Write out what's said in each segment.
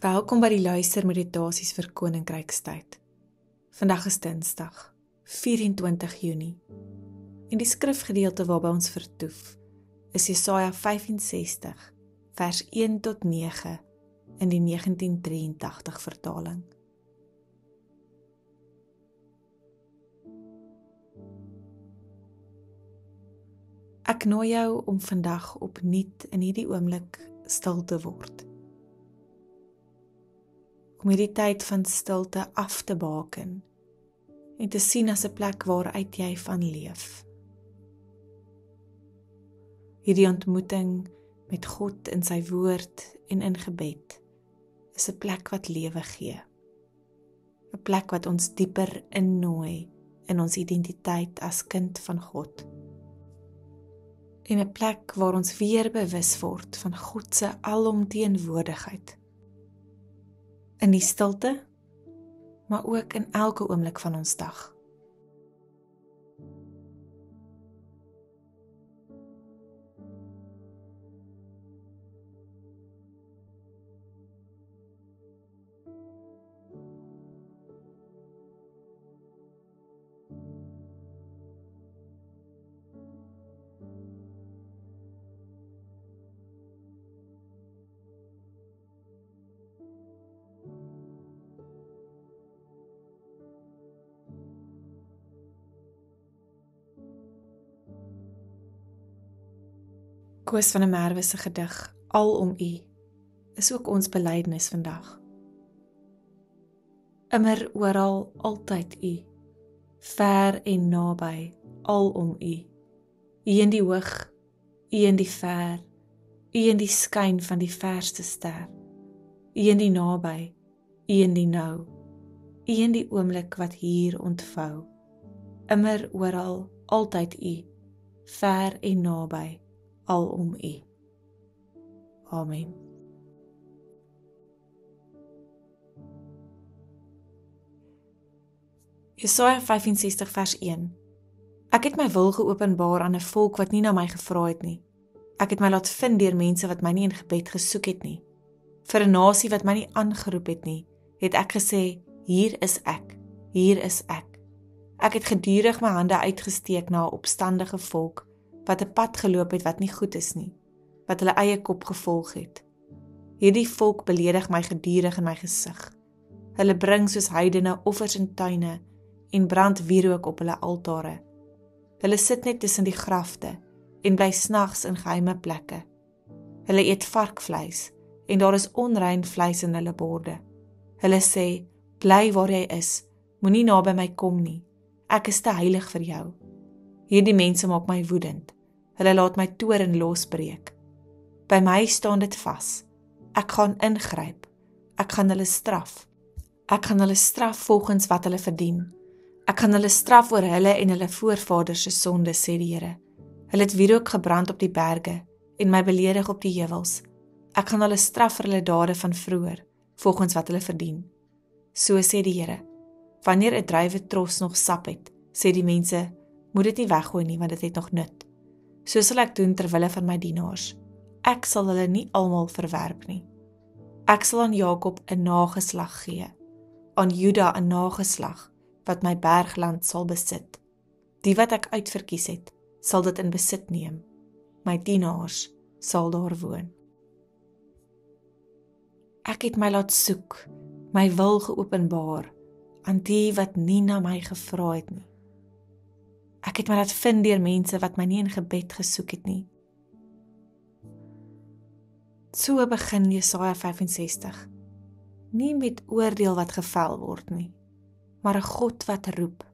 Welkom by die luistermeditasies vir Koninkrykstyd. Vandag is Dinsdag, 24 Junie. En die skrifgedeelte waarby ons vertoef is Jesaja 65, vers 1 tot 9 in die 1983 vertaling. Ek nooi jou om vandag opnuut in hierdie oomblik stil te word. Om hierdie tyd van stilte af te baken en te sien as 'n plek waaruit jy van leef. Hierdie ontmoeting met God in sy woord en in gebed is 'n plek wat lewe gee. 'n Plek wat ons dieper innooi in ons identiteit as kind van God. En 'n plek waar ons weer bewus word van God se alomteenwoordigheid. In die stilte, maar ook in elke oomblik van ons dag. Koos van der Merwe se gedig, Al om U, is ook ons belydenis vandag. Immer oral, altyd U, ver en naby, al om U. U in die hoog, U in die ver, U in die skyn van die verste ster, U in die naby, U in die nou, U in die oomblik wat hier ontvou. Immer oral, altyd U, ver en naby, al om U. Amen. Jesaja 65 vers 1. Ek het my wil geopenbaar aan 'n volk wat nie na my gevra het nie. Ek het my laat vind deur mense wat my nie in gebed gesoek het nie. Vir 'n nasie wat my nie aangeroep het nie, het ek gesê, hier is ek, hier is ek. Ek het gedurig my hande uitgesteek na 'n opstandige volk, wat 'n pad geloop het wat nie goed is nie, wat hulle eie kop gevolg het. Hierdie volk beledig my gedurig in my gesig. Hulle bring soos heidene offers in tuine en brand wierook op hulle altare. Hulle sit net tussen die grafte en bly snags in geheime plekke. Hulle eet varkvleis en daar is onrein vleis in hulle borde. Hulle sê, bly waar jy is, moenie naby my kom nie. Ek is te heilig vir jou. Hierdie mense maak my woedend. Hulle laat my toorn losbreek. By my staan dit vas. Ek gaan ingryp. Ek gaan hulle straf. Ek gaan hulle straf volgens wat hulle verdien. Ek gaan hulle straf oor hulle en hulle voorvaders se sonde, sê die Here. Hulle het wierook gebrand op die berge en my beledig op die heuwels. Ek gaan hulle straf vir hulle dade van vroeër, volgens wat hulle verdien. So sê die Here. Wanneer 'n druiwetros nog sap het, sê die mense, moet dit nie weggooi nie, want dit het nog nut. So sal ek doen ter wille van my dienaars. Ek sal hulle nie almal verwerp nie. Ek sal aan Jakob 'n nageslag gee, aan Juda 'n nageslag, wat my bergland sal besit. Die wat ek uitverkies het, sal dit in besit neem. My dienaars sal daar woon. Ek het my laat soek, my wil geopenbaar, aan die wat nie na my gevra het nie. Ek het my laat vind deur mense wat my nie in gebed gesoek het nie. So begin Jesaja 65. Nie met oordeel wat gevel word nie, maar 'n God wat roep.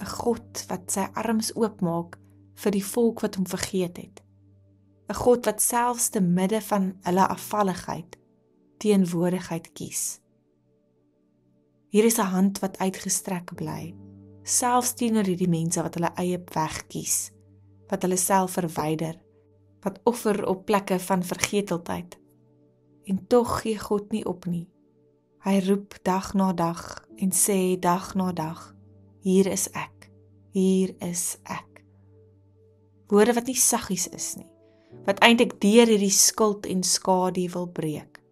'n God wat sy arms oopmaak vir die volk wat hom vergeet het. 'n God wat selfs te midde van hulle afvalligheid teenwoordigheid kies. Hier is 'n hand wat uitgestrek bly, selfs teenoor hierdie mense wat hulle eie weg kies, wat hulle self verwyder, wat offer op plekke van vergeteldheid. En tog gee God nie op nie. Hy roep dag na dag en sê dag na dag, hier is ek, hier is ek. Woorde wat nie saggies is nie, wat eintlik deur hierdie skuld en skadu wil breek.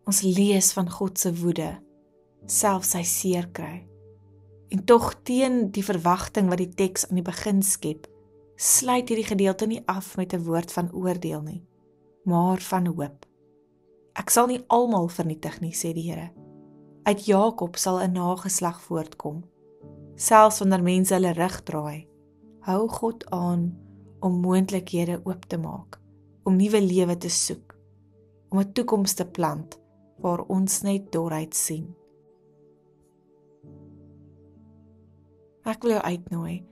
Ons lees van God se woede, selfs sy seer kry. En tog teen die verwagting wat die teks aan die begin skep, sluit hierdie gedeelte nie af met 'n woord van oordeel nie, maar van hoop. Ek sal nie almal vernietig nie, sê die Here. Uit Jakob sal 'n nageslag voortkom. Selfs wanneer mense hulle rug draai, hou God aan om moontlikhede oop te maak, om nuwe lewe te soek, om 'n toekoms te plant waar ons net dorheid sien. Ek wil jou uitnooi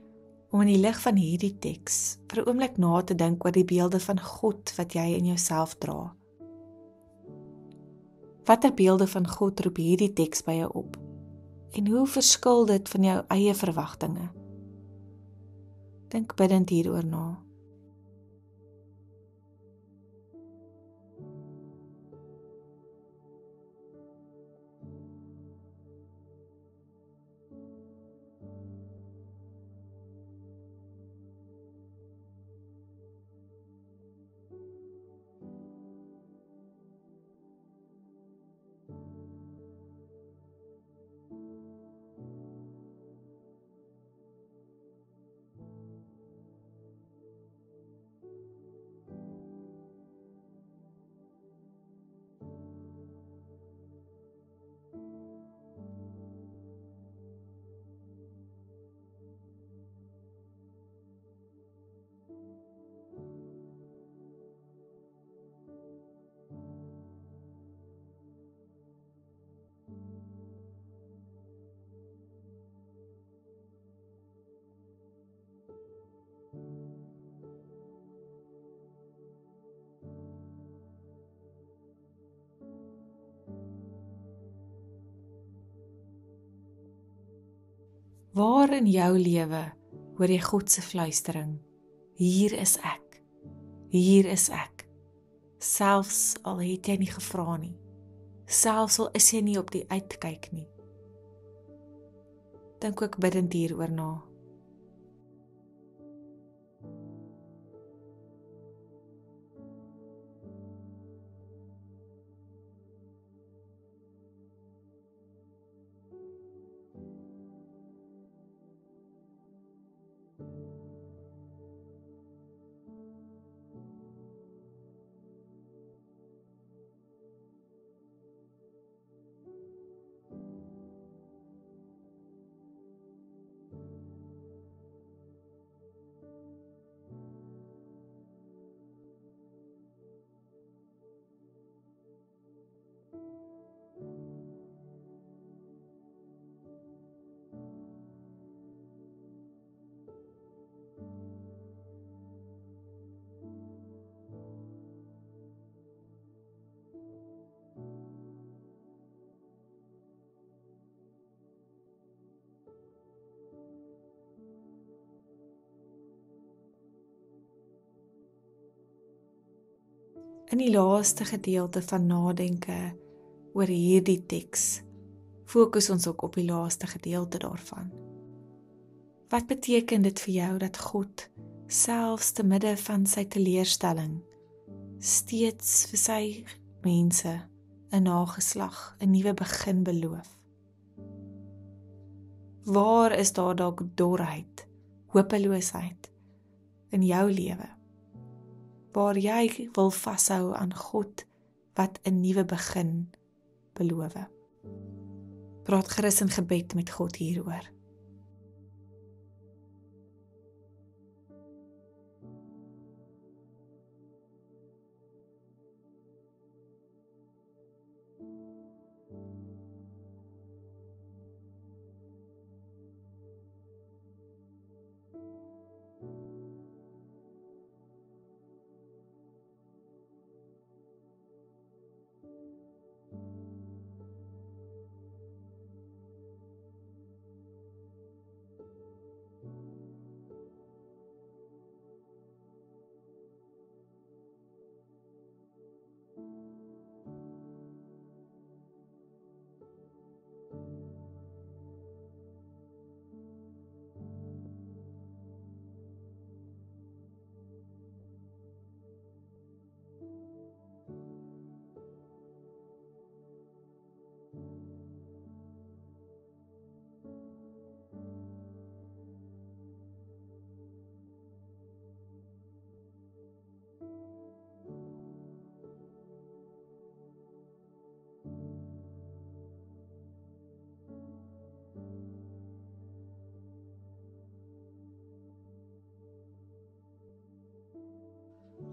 om in die lig van hierdie teks vir 'n oomblik na te dink oor die beelde van God wat jy in jouself dra. Watter beelde van God roep hierdie teks by jou op? En hoe verskil dit van jou eie verwagtinge? Dink bidtend hieroor na. Waar in jou lewe hoor jy God se fluistering? Hier is ek. Hier is ek. Selfs al het jy nie gevra nie. Selfs al is jy nie op die uitkyk nie. Dink ook bidtend hieroor na. In die laaste gedeelte van nadenke oor hierdie teks, fokus ons ook op die laaste gedeelte daarvan. Wat beteken dit vir jou dat God, selfs te midde van sy teleurstelling, steeds vir sy mense 'n nageslag, 'n nuwe begin beloof? Waar is daar dalk dorheid, hopeloosheid in jou lewe, waar jy wil vashou aan God wat 'n nuwe begin beloof? Praat gerus in gebed met God hieroor.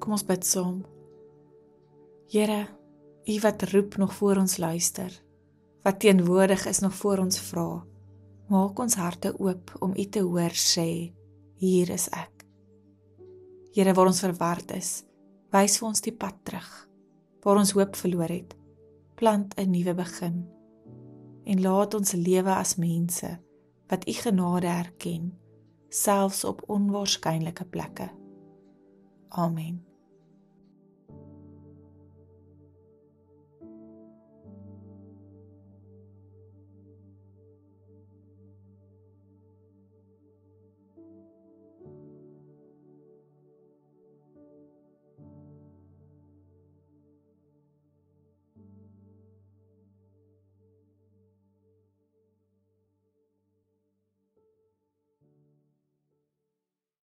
Kom ons bid saam. Here, U wat roep nog voor ons luister, wat teenwoordig is nog voor ons vra, maak ons harte oop om U te hoor sê, hier is ek. Here, waar ons verward is, wys vir ons die pad terug, waar ons hoop verloor het, plant 'n nuwe begin, en laat ons lewe as mense, wat U genade erken, selfs op onwaarskynlike plekke. Amen.